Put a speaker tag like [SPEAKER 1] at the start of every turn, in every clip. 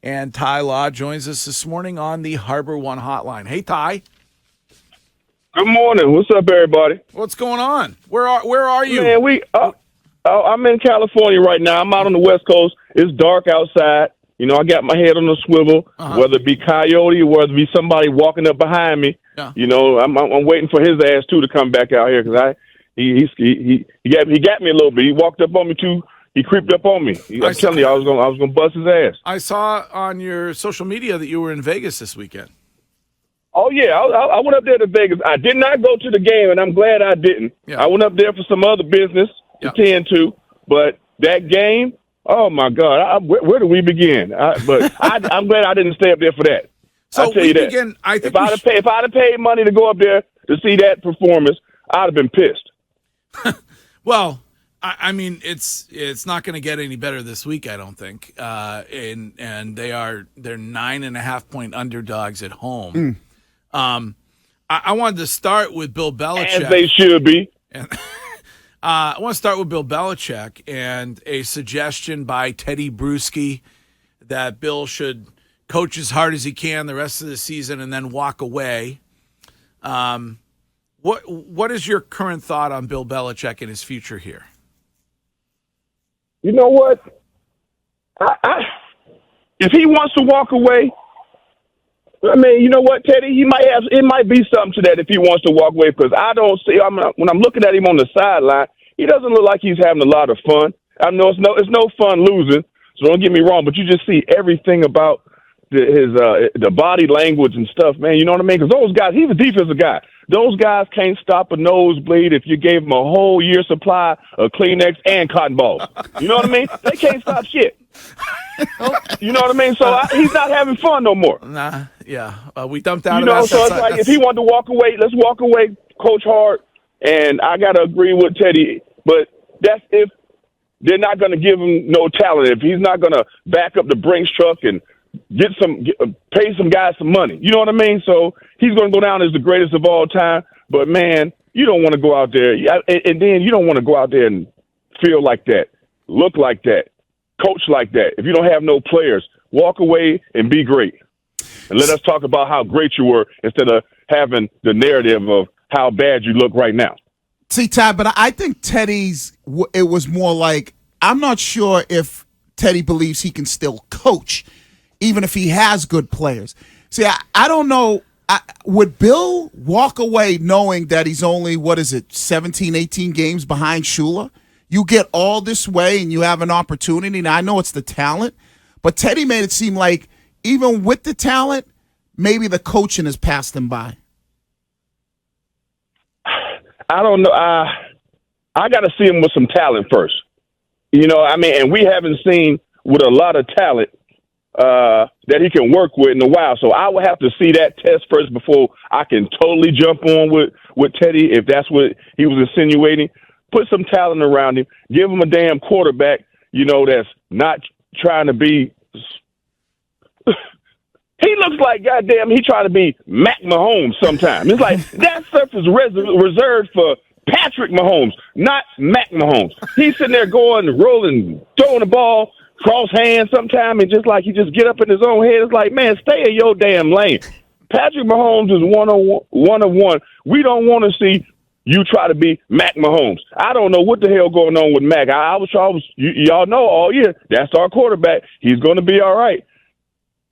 [SPEAKER 1] And Ty Law joins us this morning on the Harbor One Hotline. Hey, Ty.
[SPEAKER 2] Good morning. What's up, everybody?
[SPEAKER 1] What's going on? Where are you?
[SPEAKER 2] Man, I'm in California right now. I'm out on the West Coast. It's dark outside. You know, I got my head on the swivel, whether it be coyote or whether it be somebody walking up behind me.
[SPEAKER 1] Yeah.
[SPEAKER 2] You know, I'm waiting for his ass too to come back out here because he got me a little bit. He walked up on me too. He creeped up on me. I'm telling you, I was gonna bust his ass.
[SPEAKER 1] I saw on your social media that you were in Vegas this weekend.
[SPEAKER 2] Oh yeah, I went up there to Vegas. I did not go to the game, and I'm glad I didn't.
[SPEAKER 1] Yeah.
[SPEAKER 2] I went up there for some other business to tend to, but that game. Oh my God! Where do we begin? I'm glad I didn't stay up there for that.
[SPEAKER 1] So
[SPEAKER 2] I'll tell you that. If I'd have paid money to go up there to see that performance, I'd have been pissed.
[SPEAKER 1] Well, I mean, it's not going to get any better this week, I don't think. And they're 9.5-point underdogs at home. I wanted to start with Bill Belichick,
[SPEAKER 2] as they should be.
[SPEAKER 1] I want to start with Bill Belichick and a suggestion by Teddy Bruschi that Bill should coach as hard as he can the rest of the season and then walk away. What is your current thought on Bill Belichick and his future here?
[SPEAKER 2] You know what? If he wants to walk away, I mean, you know what, Teddy? It might be something to that if he wants to walk away because I don't see. When I'm looking at him on the sideline, he doesn't look like he's having a lot of fun. I know it's no fun losing, so don't get me wrong. But you just see everything about the body language and stuff, man. You know what I mean? Because those guys, he's a defensive guy. Those guys can't stop a nosebleed if you gave them a whole year's supply of Kleenex and cotton balls. You know what I mean? They can't stop shit. You know what I mean? So he's not having fun no more.
[SPEAKER 1] Nah, yeah. We dumped out
[SPEAKER 2] of that. So it's like if he wanted to walk away, let's walk away, coach hard. And I got to agree with Teddy. But that's if they're not going to give him no talent. If he's not going to back up the Brinks truck and pay some guys some money. You know what I mean? So he's going to go down as the greatest of all time. But, man, you don't want to go out there. And then you don't want to go out there and feel like that, look like that, coach like that. If you don't have no players, walk away and be great. And let us talk about how great you were instead of having the narrative of how bad you look right now.
[SPEAKER 3] See, Ty, but I think it was more like, I'm not sure if Teddy believes he can still coach, even if he has good players. See, I don't know. Would Bill walk away knowing that he's only, 17, 18 games behind Shula? You get all this way and you have an opportunity. Now, I know it's the talent, but Teddy made it seem like even with the talent, maybe the coaching has passed him by.
[SPEAKER 2] I don't know. I got to see him with some talent first. You know, I mean, and we haven't seen with a lot of talent that he can work with in a while. So I would have to see that test first before I can totally jump on with Teddy, if that's what he was insinuating. Put some talent around him. Give him a damn quarterback, you know, that's not trying to be he looks like, goddamn, he trying to be Mac Mahomes sometimes. It's like that stuff is reserved for Patrick Mahomes, not Mac Mahomes. He's sitting there going, rolling, throwing the ball, cross hands sometimes, and he just get up in his own head. It's like, man, stay in your damn lane. Patrick Mahomes is one of one. We don't want to see you try to be Mac Mahomes. I don't know what the hell going on with Mac. Y'all know all year, that's our quarterback. He's going to be all right.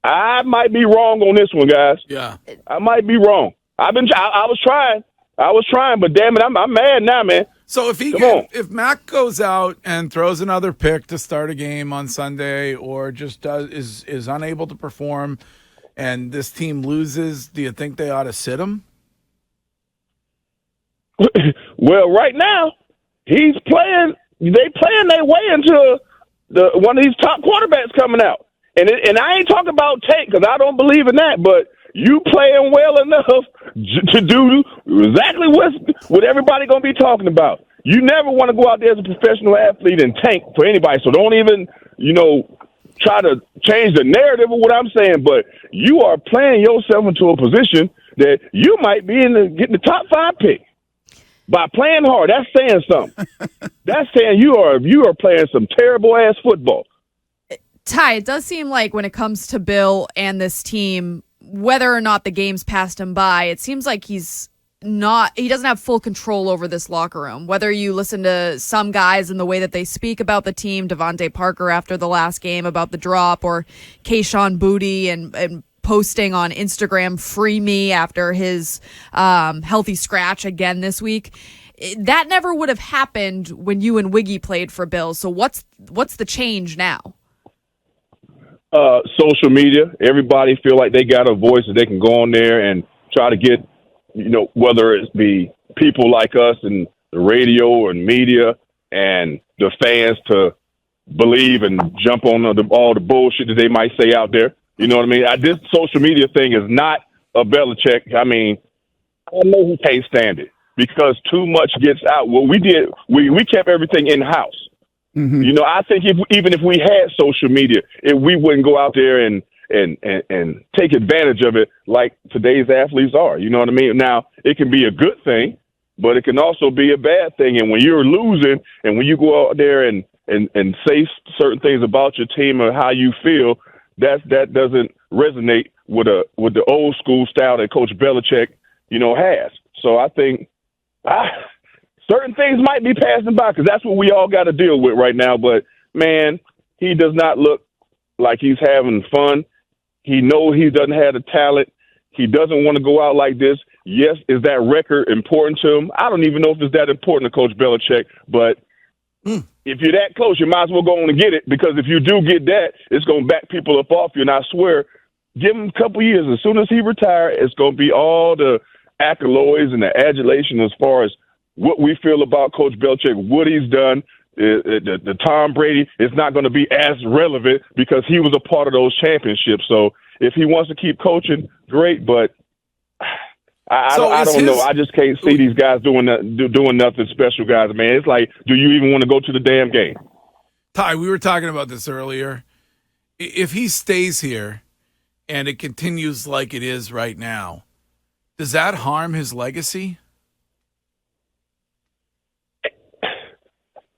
[SPEAKER 2] I might be wrong on this one, guys.
[SPEAKER 1] Yeah.
[SPEAKER 2] I might be wrong. I was trying, but damn it, I'm mad now, man.
[SPEAKER 1] So if Mac goes out and throws another pick to start a game on Sunday, or just is unable to perform, and this team loses, do you think they ought to sit him?
[SPEAKER 2] Well, right now he's playing. They playing their way into one of these top quarterbacks coming out. And I ain't talking about Tate because I don't believe in that, but you playing well enough to do exactly what everybody going to be talking about. You never want to go out there as a professional athlete and tank for anybody, so don't even, try to change the narrative of what I'm saying, but you are playing yourself into a position that you might be getting the top 5 pick. By playing hard, that's saying something. That's saying you are playing some terrible-ass football.
[SPEAKER 4] Ty, it does seem like when it comes to Bill and this team, whether or not the games passed him by, it seems like he doesn't have full control over this locker room. Whether you listen to some guys and the way that they speak about the team, Devontae Parker after the last game about the drop, or Kayshon Boutte and posting on Instagram, free me after his healthy scratch again this week. That never would have happened when you and Wiggy played for Bill. So what's the change now?
[SPEAKER 2] Social media. Everybody feel like they got a voice that they can go on there and try to get, whether it be people like us and the radio and media and the fans to believe and jump on all the bullshit that they might say out there. You know what I mean? This social media thing is not a Belichick. I mean, I know he can't stand it because too much gets out. What we did, we kept everything in-house. Mm-hmm. I think even if we had social media, we wouldn't go out there and take advantage of it like today's athletes are. You know what I mean? Now, it can be a good thing, but it can also be a bad thing. And when you're losing and when you go out there and say certain things about your team or how you feel, that doesn't resonate with the old school style that Coach Belichick, has. So I think certain things might be passing by because that's what we all got to deal with right now. But, man, he does not look like he's having fun. He knows he doesn't have the talent. He doesn't want to go out like this. Yes, is that record important to him? I don't even know if it's that important to Coach Belichick. But if you're that close, you might as well go on and get it because if you do get that, it's going to back people up off you. And I swear, give him a couple years. As soon as he retires, it's going to be all the accolades and the adulation as far as what we feel about Coach Belichick, what he's done. The Tom Brady is not going to be as relevant because he was a part of those championships. So if he wants to keep coaching, great. But I don't know. I just can't see these guys doing nothing special, guys. Man, it's like, do you even want to go to the damn game?
[SPEAKER 1] Ty, we were talking about this earlier. If he stays here and it continues like it is right now, does that harm his legacy?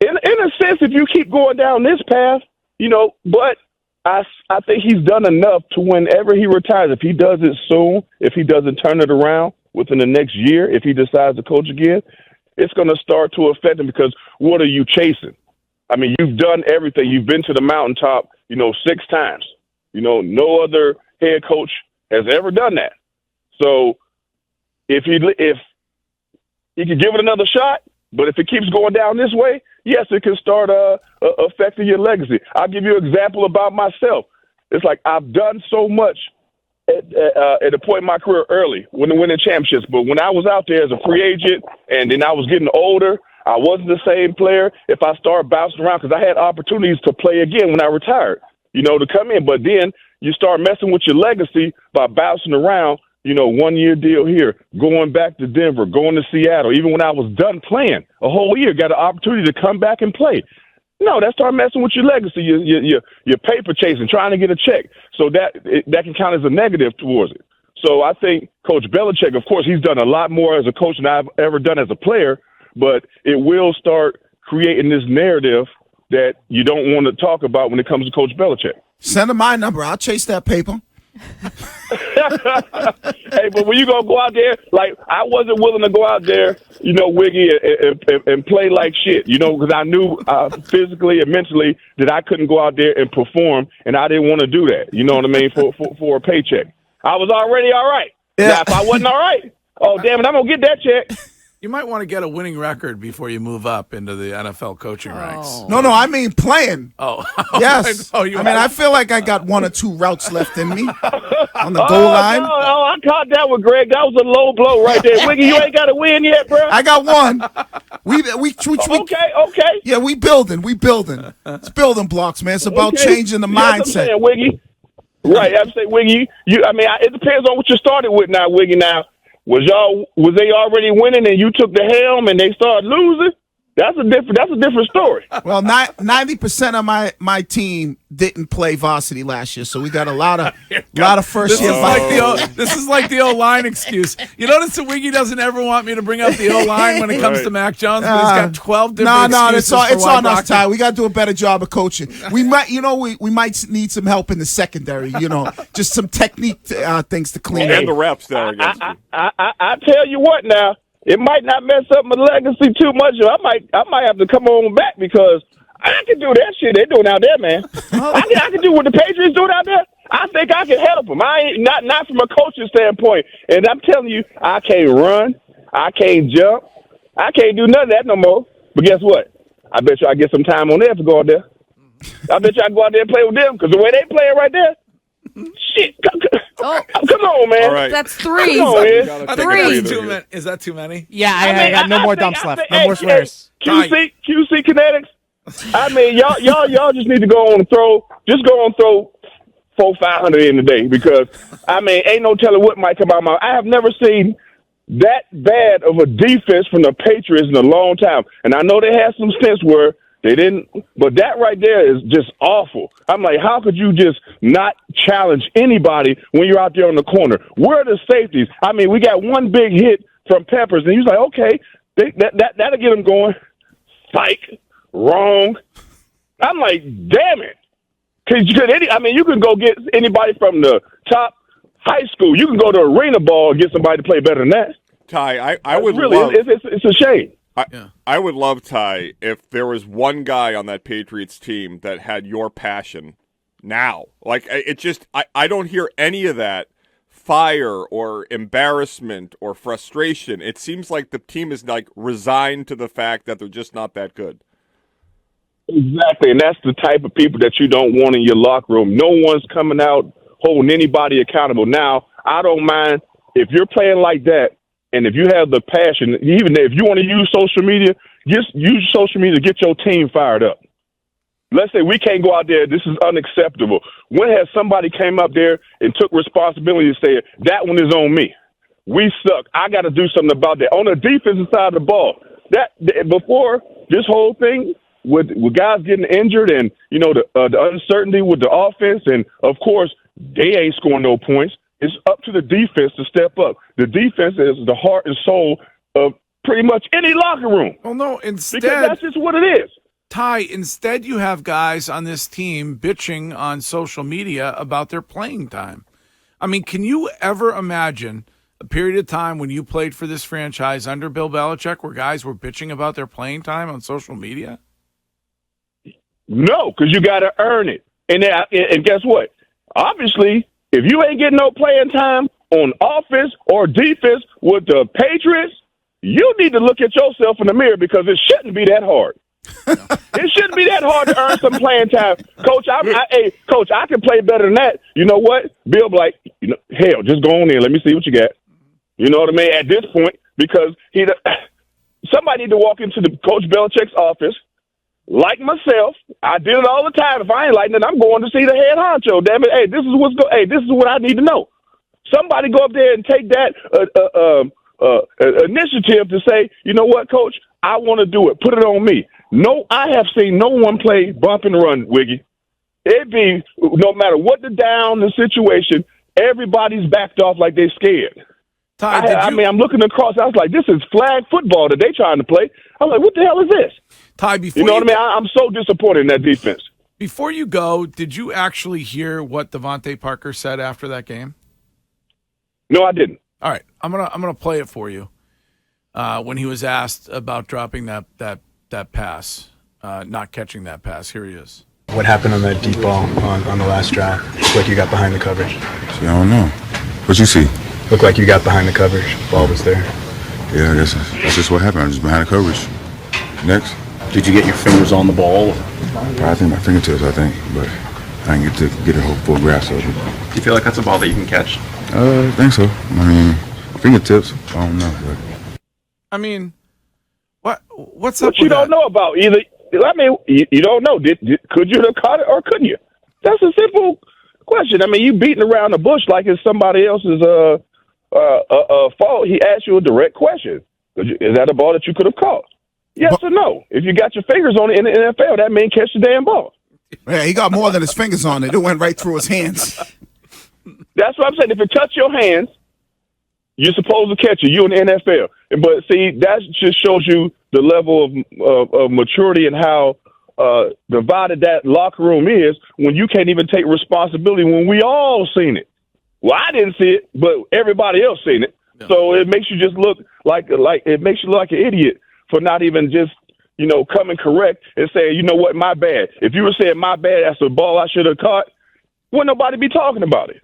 [SPEAKER 2] In a sense, if you keep going down this path, but I think he's done enough to whenever he retires, if he does it soon, if he doesn't turn it around within the next year, if he decides to coach again, it's going to start to affect him because what are you chasing? I mean, you've done everything. You've been to the mountaintop, 6 times. No other head coach has ever done that. So if he could give it another shot, but if it keeps going down this way, yes, it can start affecting your legacy. I'll give you an example about myself. It's like I've done so much at a point in my career early when winning championships. But when I was out there as a free agent and then I was getting older, I wasn't the same player. If I started bouncing around, because I had opportunities to play again when I retired, to come in. But then you start messing with your legacy by bouncing around. 1-year deal here, going back to Denver, going to Seattle. Even when I was done playing a whole year, got an opportunity to come back and play. No, that started messing with your legacy, your paper chasing, trying to get a check. So that can count as a negative towards it. So I think Coach Belichick, of course, he's done a lot more as a coach than I've ever done as a player, but it will start creating this narrative that you don't want to talk about when it comes to Coach Belichick.
[SPEAKER 3] Send him my number. I'll chase that paper.
[SPEAKER 2] Hey, but when you gonna go out there, like I wasn't willing to go out there, Wiggy, and play like shit, because I knew physically and mentally that I couldn't go out there and perform, and I didn't want to do that. You know what I mean? For a paycheck, I was already all right. Yeah. Now, if I wasn't all right, oh damn it, I'm gonna get that check.
[SPEAKER 1] You might want to get a winning record before you move up into the NFL coaching ranks.
[SPEAKER 3] No, I mean playing.
[SPEAKER 1] Oh.
[SPEAKER 3] Yes. I feel like I got 1 or 2 routes left in me on the goal line.
[SPEAKER 2] No, I caught that one, Greg. That was a low blow right there. Wiggy, you ain't got to win yet, bro.
[SPEAKER 3] I got 1.
[SPEAKER 2] Okay.
[SPEAKER 3] Yeah, we building. It's building blocks, man. It's about changing the mindset.
[SPEAKER 2] I'm saying, Wiggy. Right, I'm saying, Wiggy. It depends on what you started with now, Wiggy. Now, was they already winning and you took the helm and they started losing? That's a different story.
[SPEAKER 3] Well, 90% of my team didn't play varsity last year, so we got a lot of A lot of first-year
[SPEAKER 1] This is like the O-line excuse. You notice that Wiggy doesn't ever want me to bring up the O-line when it comes to Mac Jones, but he's got 12 different excuses.
[SPEAKER 3] It's on us, Ty. We got to do a better job of coaching. We might, we might need some help in the secondary. Just some technique things to clean up.
[SPEAKER 5] And the reps there against you.
[SPEAKER 2] I tell you what now, it might not mess up my legacy too much. I might have to come on back because I can do that shit they're doing out there, man. I can do what the Patriots doing out there. I think I can help them. I ain't not from a coaching standpoint. And I'm telling you, I can't run, I can't jump, I can't do none of that no more. But guess what? I bet you I get some time on there to go out there. I bet you I can go out there and play with them because the way they playing right there, shit. Come on, man.
[SPEAKER 5] All right.
[SPEAKER 4] That's 3.
[SPEAKER 2] Come on, man.
[SPEAKER 1] I think that's too many. Is that too many?
[SPEAKER 6] Yeah, I got no more dumps left. No more swears.
[SPEAKER 2] QC Kinetics. I mean, y'all just need to go on and throw. Just go on and throw 400-500 in today because I mean, ain't no telling what might come out. I have never seen that bad of a defense from the Patriots in a long time, and I know they had some stints where they didn't, but that right there is just awful. I'm like, how could you just not challenge anybody when you're out there on the corner? Where are the safeties? I mean, we got one big hit from Peppers, and he's like, okay, that'll get him going. Psych. Wrong. I'm like, damn it. You can go get anybody from the top high school. You can go to arena ball and get somebody to play better than that.
[SPEAKER 5] Ty, I would
[SPEAKER 2] really,
[SPEAKER 5] love...
[SPEAKER 2] It's a shame.
[SPEAKER 5] I would love, Ty, if there was one guy on that Patriots team that had your passion now. Like, it just, I don't hear any of that fire or embarrassment or frustration. It seems like the team is, like, resigned to the fact that they're just not that good.
[SPEAKER 2] Exactly, and that's the type of people that you don't want in your locker room. No one's coming out holding anybody accountable. Now, I don't mind if you're playing like that, and if you have the passion, even if you want to use social media, just use social media to get your team fired up. Let's say we can't go out there. This is unacceptable. When has somebody came up there and took responsibility and said, that one is on me? We suck. I got to do something about that. On the defensive side of the ball, before this whole thing, with guys getting injured and, the uncertainty with the offense, and, of course, they ain't scoring no points, it's up to the defense to step up. The defense is the heart and soul of pretty much any locker room.
[SPEAKER 1] Well, no, instead...
[SPEAKER 2] Because that's just what it is.
[SPEAKER 1] Ty, instead you have guys on this team bitching on social media about their playing time. I mean, can you ever imagine a period of time when you played for this franchise under Bill Belichick where guys were bitching about their playing time on social media?
[SPEAKER 2] No, because you got to earn it. And guess what? Obviously, if you ain't getting no playing time on offense or defense with the Patriots, you need to look at yourself in the mirror because it shouldn't be that hard. It shouldn't be that hard to earn some playing time. Coach, Coach, I can play better than that. You know what? Bill be like, hell, just go on in. Let me see what you got. You know what I mean? At this point, because somebody need to walk into the Coach Belichick's office. Like myself, I did it all the time. If I ain't like it, I'm going to see the head honcho. Damn it! Hey, this is what I need to know. Somebody go up there and take that initiative to say, you know what, Coach, I want to do it. Put it on me. No, I have seen no one play bump and run, Wiggy. It'd be no matter what the situation, everybody's backed off like they're scared.
[SPEAKER 1] Ty,
[SPEAKER 2] I'm looking across. I was like, this is flag football that they trying to play. I'm like, what the hell is this?
[SPEAKER 1] Ty, before
[SPEAKER 2] you know what I mean? I'm so disappointed in that defense.
[SPEAKER 1] Before you go, did you actually hear what Devontae Parker said after that game?
[SPEAKER 2] No, I didn't.
[SPEAKER 1] All right, I'm gonna play it for you. When he was asked about dropping that pass, not catching that pass, here he is.
[SPEAKER 7] What happened on that deep ball on the last drive? Looked like you got behind the coverage.
[SPEAKER 8] See, I don't know. What you see?
[SPEAKER 7] Looked like you got behind the coverage. Ball was there.
[SPEAKER 8] Yeah, that's just what happened. I'm just behind the coverage. Next.
[SPEAKER 9] Did you get your fingers on the ball?
[SPEAKER 8] Probably, I think my fingertips, but I didn't get to get a whole full grasp of it.
[SPEAKER 9] Do you feel like that's a ball that you can catch?
[SPEAKER 8] I think so. I mean, fingertips, I don't know. But.
[SPEAKER 1] I mean, what's up with
[SPEAKER 2] you don't know about either. I mean, you don't know. Could you have caught it or couldn't you? That's a simple question. I mean, you beating around the bush like it's somebody else's fault. He asked you a direct question. Is that a ball that you could have caught? Yes or no? If you got your fingers on it in the NFL, that means catch the damn ball.
[SPEAKER 3] Yeah, he got more than his fingers on it. It went right through his hands.
[SPEAKER 2] That's what I'm saying. If it touch your hands, you're supposed to catch it. You in the NFL. But see, that just shows you the level of maturity and how divided that locker room is when you can't even take responsibility when we all seen it. Well, I didn't see it, but everybody else seen it. Yeah. So it makes you just look like it makes you look like an idiot for not even just, coming correct and saying, you know what, my bad. If you were saying my bad, that's a ball I should have caught, wouldn't nobody be talking about it.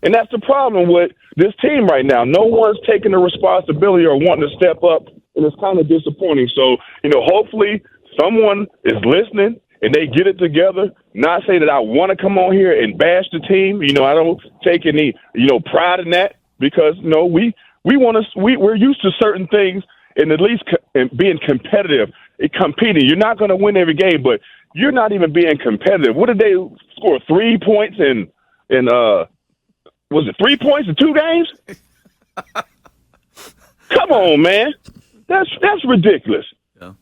[SPEAKER 2] And that's the problem with this team right now. No one's taking the responsibility or wanting to step up, and it's kind of disappointing. So, hopefully someone is listening and they get it together. Not say that I want to come on here and bash the team. I don't take any, pride in that because, we're used to certain things and at least being competitive, competing. You're not going to win every game, but you're not even being competitive. What did they score? 3 points in was it 3 points in 2 games? Come on, man. That's ridiculous.
[SPEAKER 1] Yeah.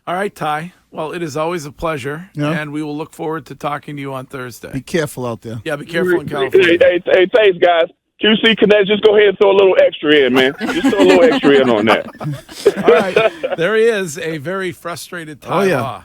[SPEAKER 1] All right, Ty. Well, it is always a pleasure, and we will look forward to talking to you on Thursday.
[SPEAKER 3] Be careful out there.
[SPEAKER 1] Yeah, be careful in California.
[SPEAKER 2] Hey, thanks, guys. QC Connect, just go ahead and throw a little extra in, man. Just throw a little extra in on that.
[SPEAKER 1] All right. There he is, a very frustrated Ty Law.